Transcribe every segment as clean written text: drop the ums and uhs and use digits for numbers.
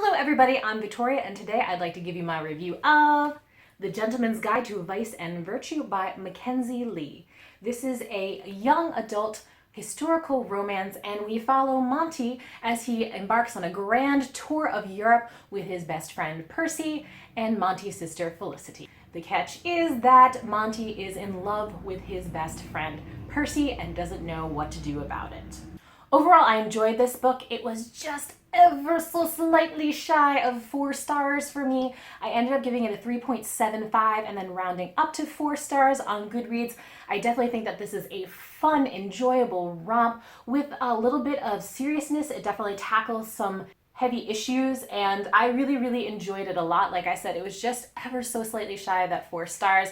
Hello everybody, I'm Victoria and today I'd like to give you my review of The Gentleman's Guide to Vice and Virtue by Mackenzie Lee. This is a young adult historical romance and we follow Monty as he embarks on a grand tour of Europe with his best friend Percy and Monty's sister Felicity. The catch is that Monty is in love with his best friend Percy and doesn't know what to do about it. Overall, I enjoyed this book. It was just ever so slightly shy of 4 stars for me. I ended up giving it a 3.75 and then rounding up to 4 stars on Goodreads. I definitely think that this is a fun, enjoyable romp with a little bit of seriousness. It definitely tackles some heavy issues and I really enjoyed it a lot. Like I said, it was just ever so slightly shy of that 4 stars.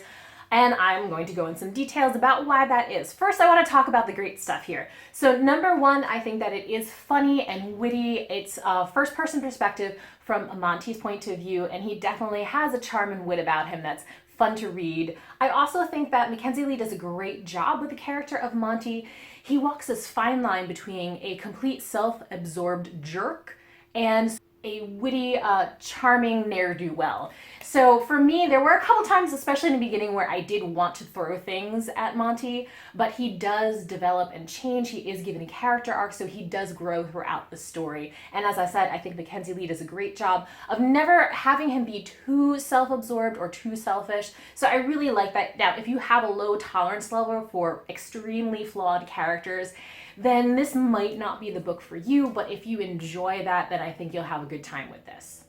And I'm going to go in some details about why that is. First, I want to talk about the great stuff here. So number one, I think that it is funny and witty. It's a first-person perspective from Monty's point of view, and he definitely has a charm and wit about him that's fun to read. I also think that Mackenzie Lee does a great job with the character of Monty. He walks this fine line between a complete self-absorbed jerk and a witty, charming ne'er-do-well. So for me, there were a couple times, especially in the beginning, where I did want to throw things at Monty, but he does develop and change. He is given a character arc, so he does grow throughout the story. And as I said, I think Mackenzie Lee does a great job of never having him be too self-absorbed or too selfish. So I really like that. Now, if you have a low tolerance level for extremely flawed characters, then this might not be the book for you, but if you enjoy that, then I think you'll have a good time with this.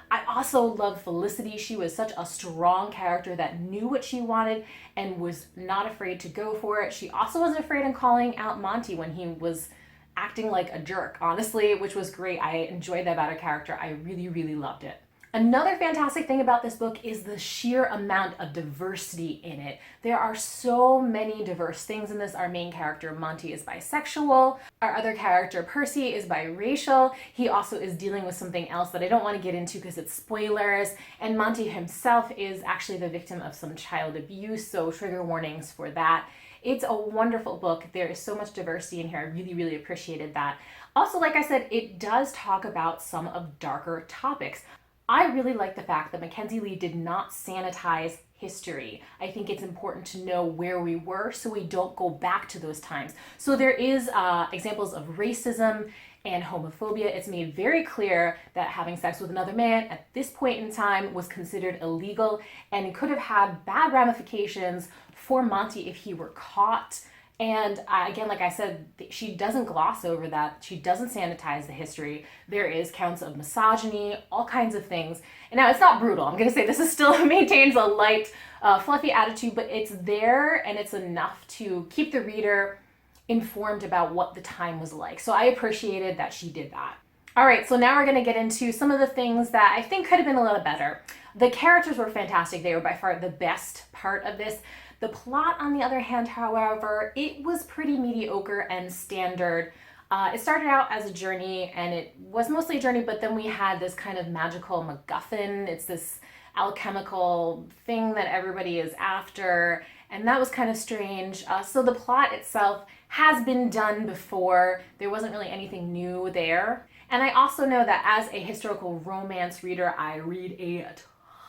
I also love Felicity. She was such a strong character that knew what she wanted and was not afraid to go for it. She also wasn't afraid in calling out Monty when he was acting like a jerk, honestly, which was great. I enjoyed that about her character. I really loved it. Another fantastic thing about this book is the sheer amount of diversity in it. There are so many diverse things in this. Our main character, Monty, is bisexual. Our other character, Percy, is biracial. He also is dealing with something else that I don't want to get into because it's spoilers. And Monty himself is actually the victim of some child abuse, so trigger warnings for that. It's a wonderful book. There is so much diversity in here. I really appreciated that. Also, like I said, it does talk about some of darker topics. I really like the fact that Mackenzie Lee did not sanitize history. I think it's important to know where we were so we don't go back to those times. So there is examples of racism and homophobia. It's made very clear that having sex with another man at this point in time was considered illegal and it could have had bad ramifications for Monty if he were caught. And again, like I said, she doesn't gloss over that. She doesn't sanitize the history. There is counts of misogyny, all kinds of things. And now it's not brutal. I'm going to say this is still maintains a light, fluffy attitude, but it's there and it's enough to keep the reader informed about what the time was like. So I appreciated that she did that. All right, so now we're going to get into some of the things that I think could have been a little better. The characters were fantastic. They were by far the best part of this. The plot, on the other hand, however, it was pretty mediocre and standard. It started out as a journey, and it was mostly a journey, but then we had this kind of magical MacGuffin. It's this alchemical thing that everybody is after, and that was kind of strange. So the plot itself has been done before. There wasn't really anything new there. And I also know that as a historical romance reader, I read a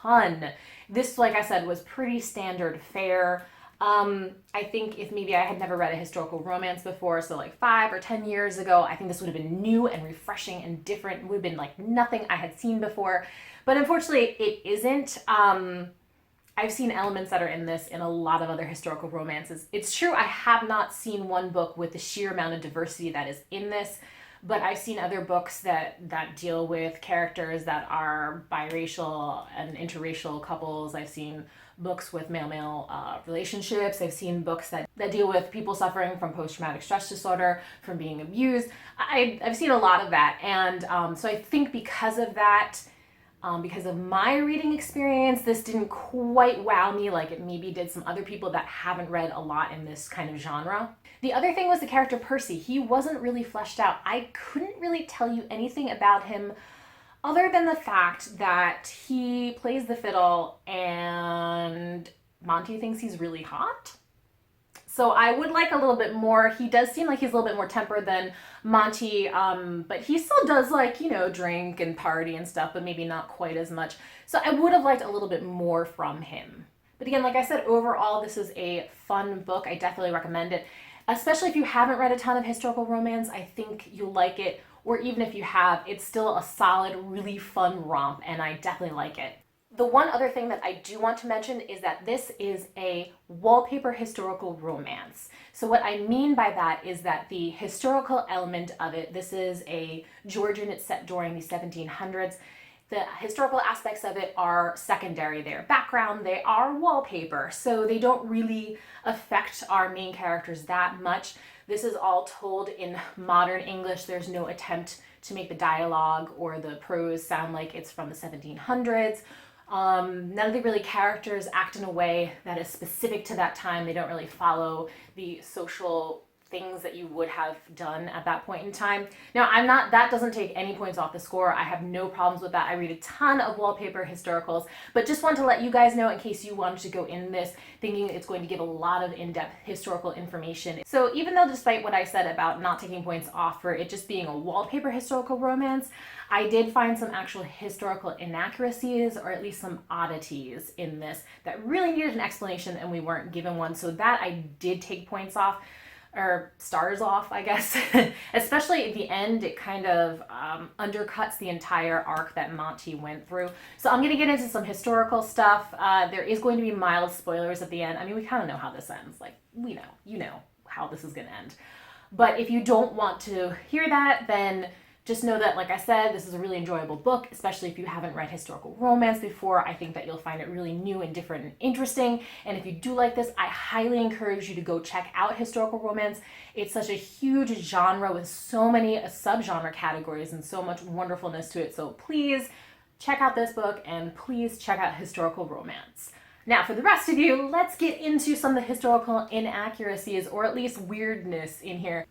ton. This, like I said, was pretty standard fare. I think if maybe I had never read a historical romance before, so like 5 or 10 years ago, I think this would have been new and refreshing and different. It would have been like nothing I had seen before. But unfortunately, it isn't. I've seen elements that are in this in a lot of other historical romances. It's true, I have not seen one book with the sheer amount of diversity that is in this. But I've seen other books that deal with characters that are biracial and interracial couples. I've seen books with male-male relationships. I've seen books that deal with people suffering from post-traumatic stress disorder, from being abused. I've seen a lot of that. And so I think because of that, because of my reading experience, this didn't quite wow me like it maybe did some other people that haven't read a lot in this kind of genre. The other thing was the character Percy. He wasn't really fleshed out. I couldn't really tell you anything about him other than the fact that he plays the fiddle and Monty thinks he's really hot. So I would like a little bit more. He does seem like he's a little bit more tempered than Monty, but he still does like, you know, drink and party and stuff, but maybe not quite as much. So I would have liked a little bit more from him. But again, like I said, overall, this is a fun book. I definitely recommend it, especially if you haven't read a ton of historical romance. I think you'll like it, or even if you have, it's still a solid, really fun romp, and I definitely like it. The one other thing that I do want to mention is that this is a wallpaper historical romance. So what I mean by that is that the historical element of it, this is a Georgian, it's set during the 1700s. The historical aspects of it are secondary. They're background, they are wallpaper, so they don't really affect our main characters that much. This is all told in modern English. There's no attempt to make the dialogue or the prose sound like it's from the 1700s. None of the really characters act in a way that is specific to that time. They don't really follow the social things that you would have done at that point in time. Now, that doesn't take any points off the score. I have no problems with that. I read a ton of wallpaper historicals, but just want to let you guys know in case you wanted to go in this thinking it's going to give a lot of in-depth historical information. So even though despite what I said about not taking points off for it just being a wallpaper historical romance, I did find some actual historical inaccuracies, or at least some oddities in this that really needed an explanation and we weren't given one. So that I did take points off, or stars off, I guess. Especially at the end, it kind of undercuts the entire arc that Monty went through. So I'm going to get into some historical stuff. There is going to be mild spoilers at the end. I mean, we kind of know how this ends. Like, we know, you know how this is going to end. But if you don't want to hear that, then just know that, like I said, this is a really enjoyable book, especially if you haven't read historical romance before. I think that you'll find it really new and different and interesting. And if you do like this, I highly encourage you to go check out historical romance. It's such a huge genre with so many subgenre categories and so much wonderfulness to it. So please check out this book and please check out historical romance. Now, for the rest of you, let's get into some of the historical inaccuracies, or at least weirdness in here.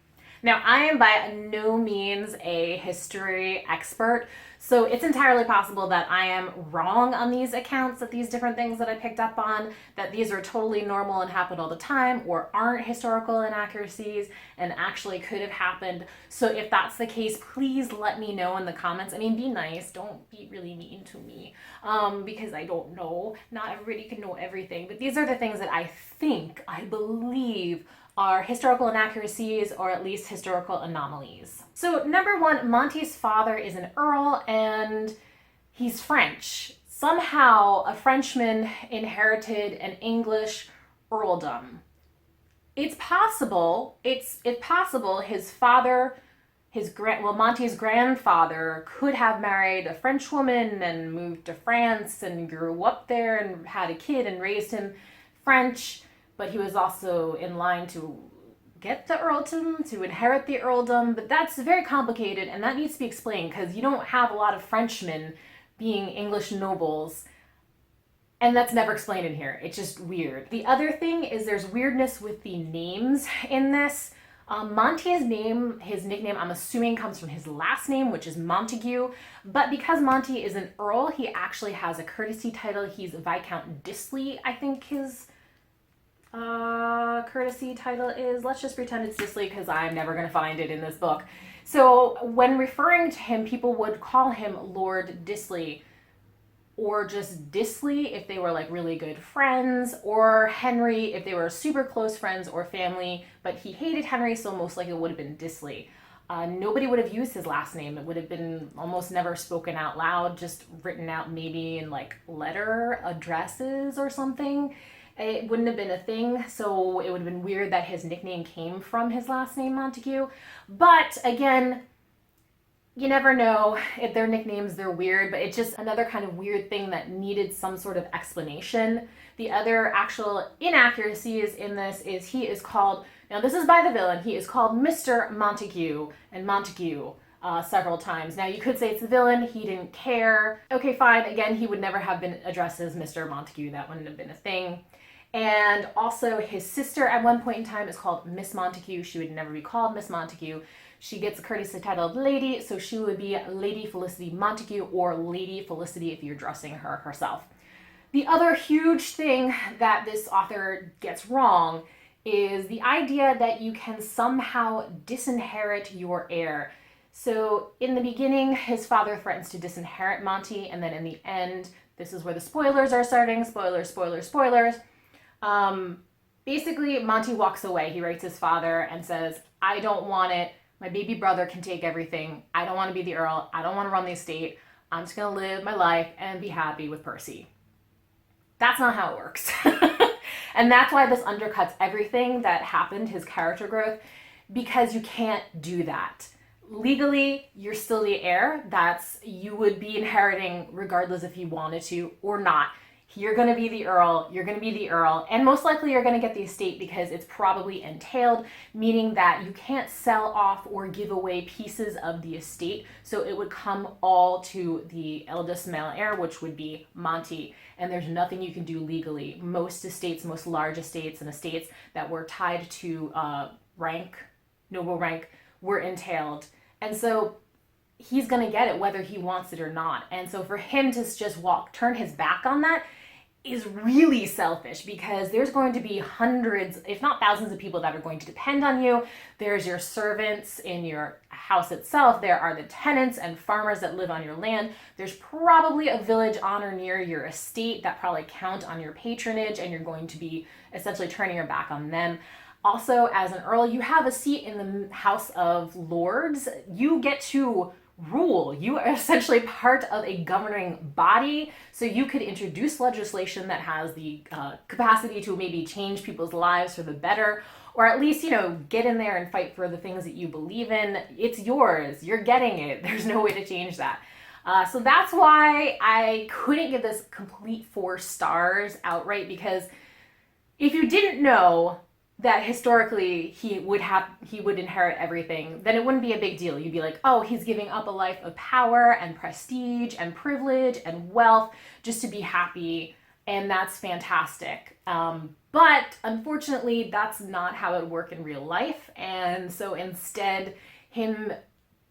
Now, I am by no means a history expert, so it's entirely possible that I am wrong on these accounts, that these different things that I picked up on, that these are totally normal and happen all the time, or aren't historical inaccuracies and actually could have happened. So if that's the case, please let me know in the comments. I mean, be nice, don't be really mean to me, because I don't know. Not everybody can know everything, but these are the things that I believe are historical inaccuracies, or at least historical anomalies. So number one, Monty's father is an earl and he's French. Somehow a Frenchman inherited an English earldom. It's possible his father, Monty's grandfather could have married a French woman and moved to France and grew up there and had a kid and raised him French. But he was also in line to get the earldom, to inherit the earldom. But that's very complicated, and that needs to be explained because you don't have a lot of Frenchmen being English nobles, and that's never explained in here. It's just weird. The other thing is there's weirdness with the names in this. Monty's name, his nickname, I'm assuming comes from his last name, which is Montague. But because Monty is an earl, he actually has a courtesy title. He's Viscount Disley, I think his courtesy title is. Let's just pretend it's Disley because I'm never going to find it in this book. So when referring to him, people would call him Lord Disley, or just Disley if they were like really good friends, or Henry if they were super close friends or family, but he hated Henry, so most likely it would have been Disley. Nobody would have used his last name. It would have been almost never spoken out loud, just written out maybe in like letter addresses or something. It wouldn't have been a thing, so it would have been weird that his nickname came from his last name, Montague. But again, you never know. If their nicknames, they're weird, but it's just another kind of weird thing that needed some sort of explanation. The other actual inaccuracies in this is he is called, now this is by the villain, he is called Mr. Montague and Montague several times. Now you could say it's the villain, he didn't care. Okay, fine, again, he would never have been addressed as Mr. Montague, that wouldn't have been a thing. And also his sister at one point in time is called Miss Montague. She would never be called Miss Montague. She gets a courtesy title of lady, so she would be Lady Felicity Montague, or Lady Felicity if you're addressing her herself. The other huge thing that this author gets wrong is the idea that you can somehow disinherit your heir. So in the beginning, his father threatens to disinherit Monty, and then in the end, this is where the spoilers are starting. Spoilers, spoilers, spoilers. Basically, Monty walks away. He writes his father and says, I don't want it. My baby brother can take everything. I don't want to be the Earl. I don't want to run the estate. I'm just going to live my life and be happy with Percy. That's not how it works. And that's why this undercuts everything that happened, his character growth, because you can't do that. Legally, you're still the heir. You would be inheriting regardless if you wanted to or not. You're going to be the Earl, you're going to be the Earl, and most likely you're going to get the estate because it's probably entailed, meaning that you can't sell off or give away pieces of the estate, so it would come all to the eldest male heir, which would be Monty, and there's nothing you can do legally. Most estates, most large estates and estates that were tied to rank, noble rank, were entailed, and so he's going to get it whether he wants it or not. And so for him to just turn his back on that is really selfish, because there's going to be hundreds, if not thousands of people that are going to depend on you. There's your servants in your house itself. There are the tenants and farmers that live on your land. There's probably a village on or near your estate that probably count on your patronage, and you're going to be essentially turning your back on them. Also, as an Earl, you have a seat in the House of Lords. You get to rule. You are essentially part of a governing body, so you could introduce legislation that has the capacity to maybe change people's lives for the better, or at least, get in there and fight for the things that you believe in. It's yours. You're getting it. There's no way to change that. So that's why I couldn't give this complete 4 stars outright, because if you didn't know that historically he would inherit everything, then it wouldn't be a big deal. You'd be like, oh, he's giving up a life of power and prestige and privilege and wealth just to be happy, and that's fantastic. But unfortunately, that's not how it would work in real life, and so instead, him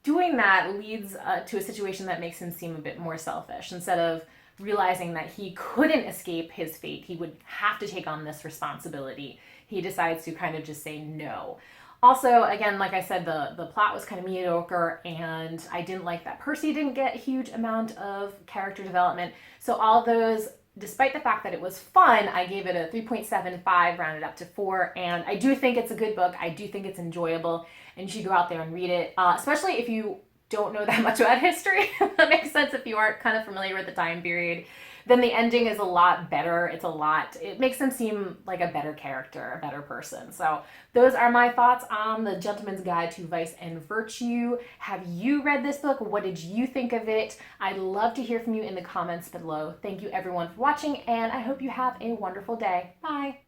doing that leads to a situation that makes him seem a bit more selfish. Instead of realizing that he couldn't escape his fate, he would have to take on this responsibility, he decides to kind of just say no. Also, again, like I said, the plot was kind of mediocre, and I didn't like that Percy didn't get a huge amount of character development. So all those, despite the fact that it was fun, I gave it a 3.75, rounded up to 4, and I do think it's a good book. I do think it's enjoyable, and you should go out there and read it, especially if you don't know that much about history. That makes sense. If you aren't kind of familiar with the time period, then the ending is a lot better. It makes him seem like a better character, a better person. So those are my thoughts on The Gentleman's Guide to Vice and Virtue. Have you read this book? What did you think of it? I'd love to hear from you in the comments below. Thank you everyone for watching, and I hope you have a wonderful day. Bye.